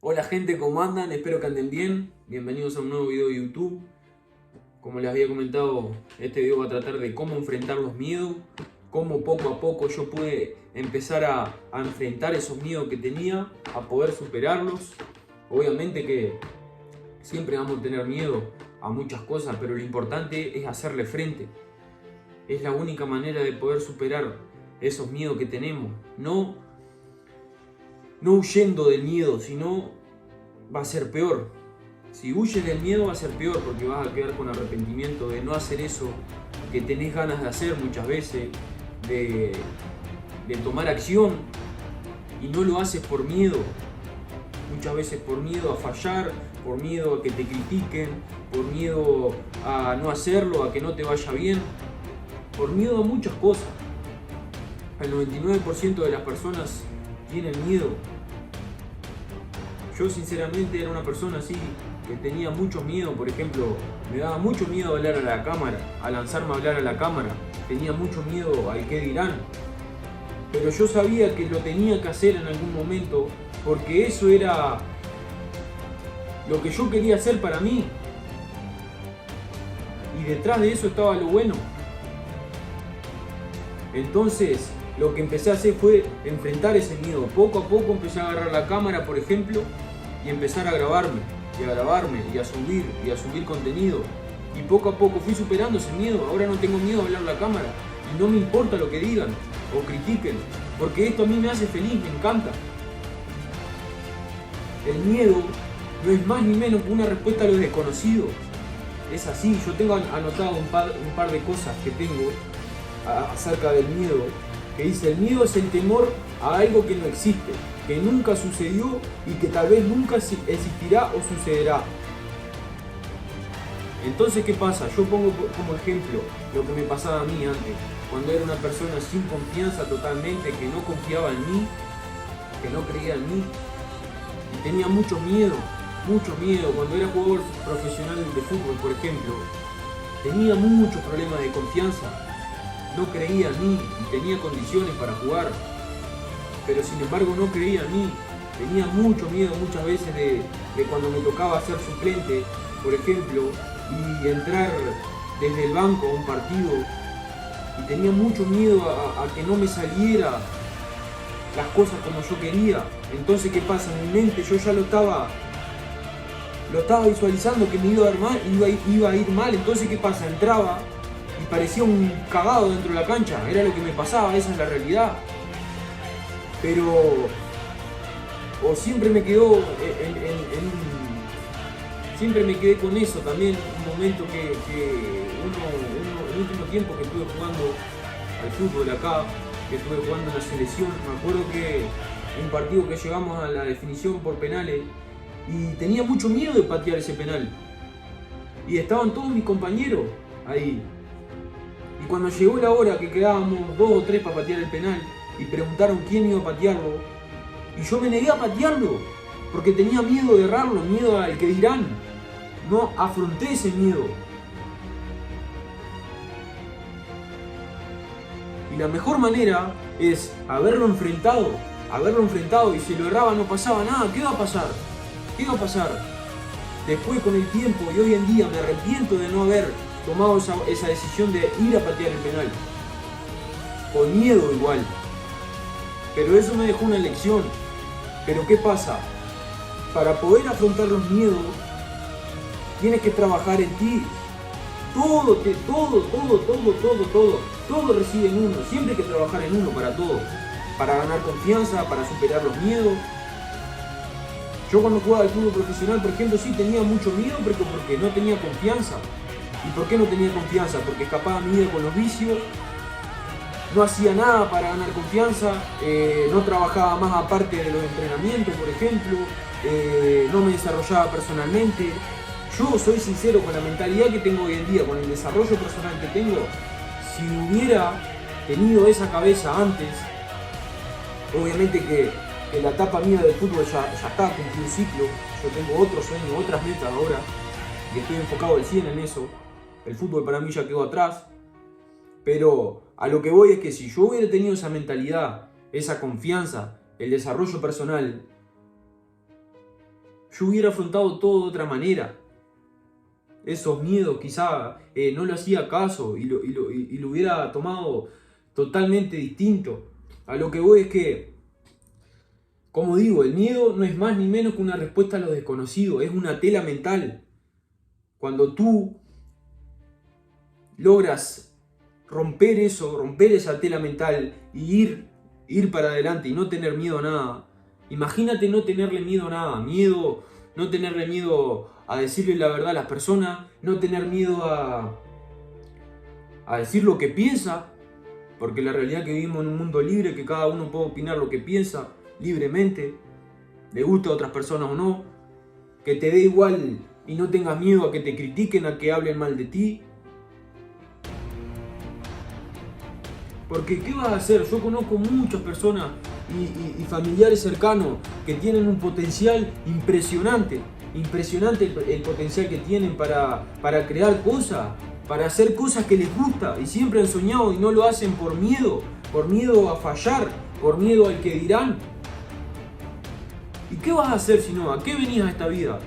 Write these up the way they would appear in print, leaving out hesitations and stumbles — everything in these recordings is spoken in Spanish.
Hola gente, ¿cómo andan? Espero que anden bien. Bienvenidos a un nuevo video de YouTube. Como les había comentado, este video va a tratar de cómo enfrentar los miedos, cómo poco a poco yo pude empezar a enfrentar esos miedos que tenía, a poder superarlos. Obviamente que siempre vamos a tener miedo a muchas cosas, pero lo importante es hacerle frente. Es la única manera de poder superar esos miedos que tenemos. No huyendo del miedo, sino va a ser peor. Si huyes del miedo va a ser peor porque vas a quedar con arrepentimiento de no hacer eso que tenés ganas de hacer muchas veces, de, de tomar acción y no lo haces por miedo. Muchas veces por miedo a fallar, por miedo a que te critiquen, por miedo a no hacerlo, a que no te vaya bien, por miedo a muchas cosas. El 99% de las personas tienen miedo. Yo sinceramente era una persona así, que tenía mucho miedo. Por ejemplo, me daba mucho miedo hablar a la cámara, a lanzarme a hablar a la cámara. Tenía mucho miedo al qué dirán. Pero yo sabía que lo tenía que hacer en algún momento, porque eso era lo que yo quería hacer para mí. Y detrás de eso estaba lo bueno. Entonces, lo que empecé a hacer fue enfrentar ese miedo. Poco a poco empecé a agarrar la cámara, por ejemplo, y empezar a grabarme, y a subir contenido. Y poco a poco fui superando ese miedo. Ahora no tengo miedo a hablar a la cámara. Y no me importa lo que digan o critiquen, porque esto a mí me hace feliz, me encanta. El miedo no es más ni menos que una respuesta a lo desconocido. Es así, yo tengo anotado un par de cosas que tengo acerca del miedo, que dice: el miedo es el temor a algo que no existe, que nunca sucedió y que tal vez nunca existirá o sucederá. Entonces, ¿qué pasa? Yo pongo como ejemplo lo que me pasaba a mí antes, cuando era una persona sin confianza totalmente, que no confiaba en mí, que no creía en mí, y tenía mucho miedo. Cuando era jugador profesional de fútbol, por ejemplo, tenía muchos problemas de confianza. No creía en mí y tenía condiciones para jugar, pero sin embargo no creía en mí. Tenía mucho miedo muchas veces de cuando me tocaba ser suplente, por ejemplo, y entrar desde el banco a un partido, y tenía mucho miedo a que no me saliera las cosas como yo quería. Entonces, ¿qué pasa? En mi mente yo ya lo estaba visualizando que me iba a ir mal. Entonces, ¿qué pasa? Entraba y parecía un cagado dentro de la cancha. Era lo que me pasaba, esa es la realidad. Pero o siempre me quedó siempre me quedé con eso también. Un momento que el último tiempo que estuve jugando al fútbol acá, que estuve jugando en la selección, me acuerdo que un partido que llegamos a la definición por penales y tenía mucho miedo de patear ese penal, y estaban todos mis compañeros ahí. Y cuando llegó la hora que quedábamos 2 o 3 para patear el penal y preguntaron quién iba a patearlo, y yo me negué a patearlo porque tenía miedo de errarlo, miedo al que dirán. No afronté ese miedo. Y la mejor manera es haberlo enfrentado, y si lo erraba no pasaba nada. ¿Qué va a pasar? Después, con el tiempo, y hoy en día me arrepiento de no haber tomado esa decisión de ir a patear el penal. Con miedo igual. Pero eso me dejó una lección. Pero ¿qué pasa? Para poder afrontar los miedos, tienes que trabajar en ti. Todo reside en uno. Siempre hay que trabajar en uno para todo. Para ganar confianza, para superar los miedos. Yo cuando jugaba al fútbol profesional, por ejemplo, sí tenía mucho miedo porque no tenía confianza. ¿Y por qué no tenía confianza? Porque escapaba mi vida con los vicios, no hacía nada para ganar confianza, no trabajaba más aparte de los entrenamientos, por ejemplo, no me desarrollaba personalmente. Yo soy sincero, con la mentalidad que tengo hoy en día, con el desarrollo personal que tengo, si hubiera tenido esa cabeza antes, obviamente que la etapa mía del fútbol ya está, cumplí un ciclo. Yo tengo otros sueños, otras metas ahora, y estoy enfocado al 100 en eso. El fútbol para mí ya quedó atrás, pero a lo que voy es que si yo hubiera tenido esa mentalidad, esa confianza, el desarrollo personal, yo hubiera afrontado todo de otra manera. Esos miedos quizá no le hacía caso y lo hubiera tomado totalmente distinto. A lo que voy es que, como digo, el miedo no es más ni menos que una respuesta a lo desconocido, es una tela mental. Cuando tú logras romper eso, romper esa tela mental y ir para adelante y no tener miedo a nada. Imagínate no tenerle miedo a nada, no tenerle miedo a decirle la verdad a las personas, no tener miedo a decir lo que piensa, porque la realidad es que vivimos en un mundo libre, que cada uno puede opinar lo que piensa libremente, le gusta a otras personas o no, que te dé igual y no tengas miedo a que te critiquen, a que hablen mal de ti. Porque ¿qué vas a hacer? Yo conozco muchas personas y familiares cercanos que tienen un potencial impresionante. Impresionante el potencial que tienen para crear cosas, para hacer cosas que les gusta y siempre han soñado y no lo hacen por miedo a fallar, por miedo al que dirán. ¿Y qué vas a hacer si no? ¿A qué venías a esta vida?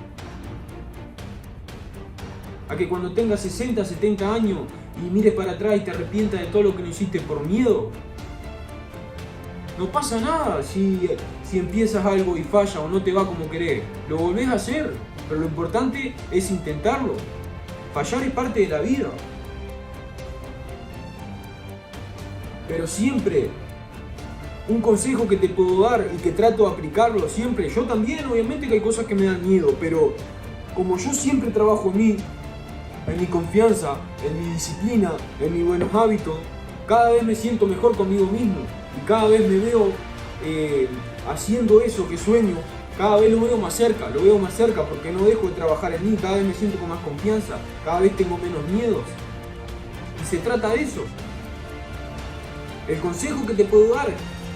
¿A que cuando tengas 60, 70 años y mires para atrás y te arrepientas de todo lo que no hiciste por miedo? No pasa nada si empiezas algo y falla o no te va como querés. Lo volvés a hacer, pero lo importante es intentarlo. Fallar es parte de la vida. Pero siempre, un consejo que te puedo dar y que trato de aplicarlo siempre, yo también, obviamente que hay cosas que me dan miedo, pero como yo siempre trabajo en mí, en mi confianza, en mi disciplina, en mis buenos hábitos, cada vez me siento mejor conmigo mismo y cada vez me veo haciendo eso que sueño, cada vez lo veo más cerca porque no dejo de trabajar en mí, cada vez me siento con más confianza, cada vez tengo menos miedos. Y se trata de eso. El consejo que te puedo dar,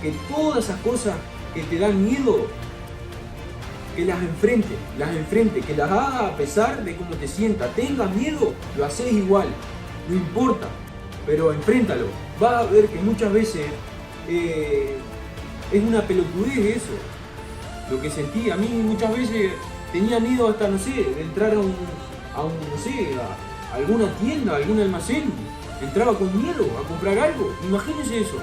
que todas esas cosas que te dan miedo, que las enfrente, que las hagas a pesar de cómo te sientas. Tengas miedo, lo haces igual, no importa, pero enfréntalo. Vas a ver que muchas veces es una pelotudez eso, lo que sentí. A mí muchas veces tenía miedo hasta, no sé, de entrar a alguna tienda, a algún almacén. Entraba con miedo a comprar algo, imagínense eso.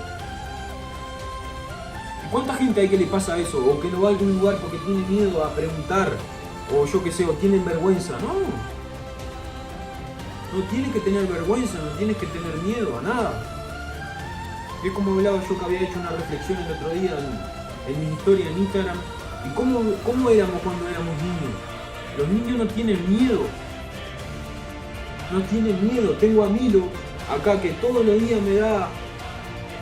¿Cuánta gente hay que le pasa eso? O que no va a algún lugar porque tiene miedo a preguntar, o yo qué sé, o tienen vergüenza. No tienes que tener vergüenza, no tienes que tener miedo a nada. Es como hablaba yo que había hecho una reflexión el otro día en mi historia en Instagram. Y cómo éramos cuando éramos niños. Los niños no tienen miedo. No tienen miedo. Tengo a Milo acá que todos los días me da...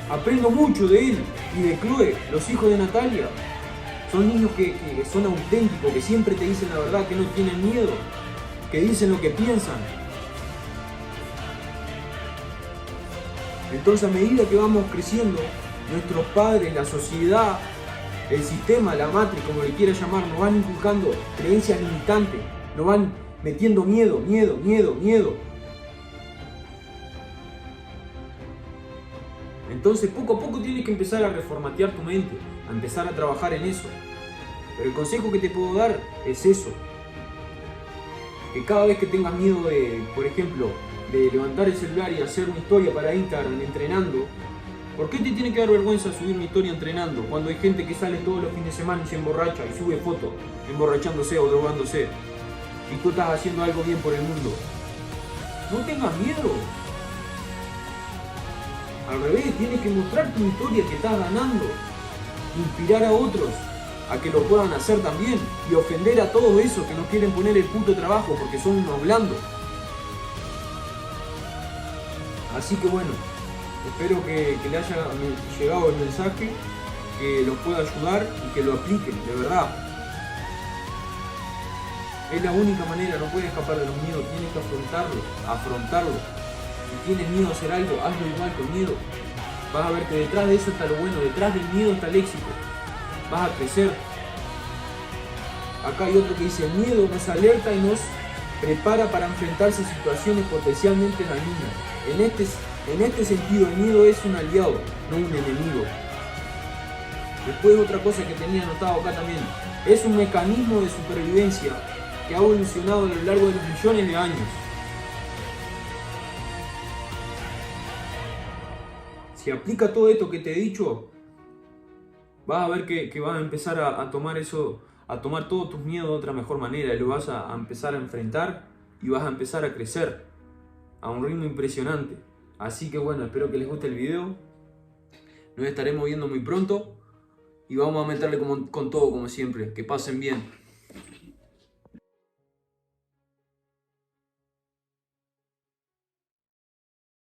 Aprendo mucho de él y de Chloe, los hijos de Natalia. Son niños que son auténticos, que siempre te dicen la verdad, que no tienen miedo, que dicen lo que piensan. Entonces, a medida que vamos creciendo, nuestros padres, la sociedad, el sistema, la matriz, como le quieras llamar, nos van inculcando creencias limitantes, nos van metiendo miedo. Entonces poco a poco tienes que empezar a reformatear tu mente, a empezar a trabajar en eso. Pero el consejo que te puedo dar es eso. Que cada vez que tengas miedo de, por ejemplo, de levantar el celular y hacer una historia para Instagram entrenando, ¿por qué te tiene que dar vergüenza subir una historia entrenando cuando hay gente que sale todos los fines de semana y se emborracha y sube fotos emborrachándose o drogándose y tú estás haciendo algo bien por el mundo? No tengas miedo. Al revés, tienes que mostrar tu historia que estás ganando, inspirar a otros a que lo puedan hacer también y ofender a todos esos que no quieren poner el puto trabajo porque son unos blandos. Así que bueno, espero que le haya llegado el mensaje, que los pueda ayudar y que lo apliquen, de verdad. Es la única manera, no puedes escapar de los miedos, tienes que afrontarlo. Si tienes miedo a hacer algo, hazlo igual con miedo. Vas a ver que detrás de eso está lo bueno, detrás del miedo está el éxito. Vas a crecer. Acá hay otro que dice, el miedo nos alerta y nos prepara para enfrentarse a situaciones potencialmente dañinas. En este sentido, el miedo es un aliado, no un enemigo. Después otra cosa que tenía anotado acá también, es un mecanismo de supervivencia que ha evolucionado a lo largo de los millones de años. Si aplica todo esto que te he dicho, vas a ver que vas a empezar a tomar eso, a tomar todos tus miedos de otra mejor manera y lo vas a empezar a enfrentar y vas a empezar a crecer a un ritmo impresionante. Así que bueno, espero que les guste el video. Nos estaremos viendo muy pronto y vamos a meterle con todo como siempre. Que pasen bien.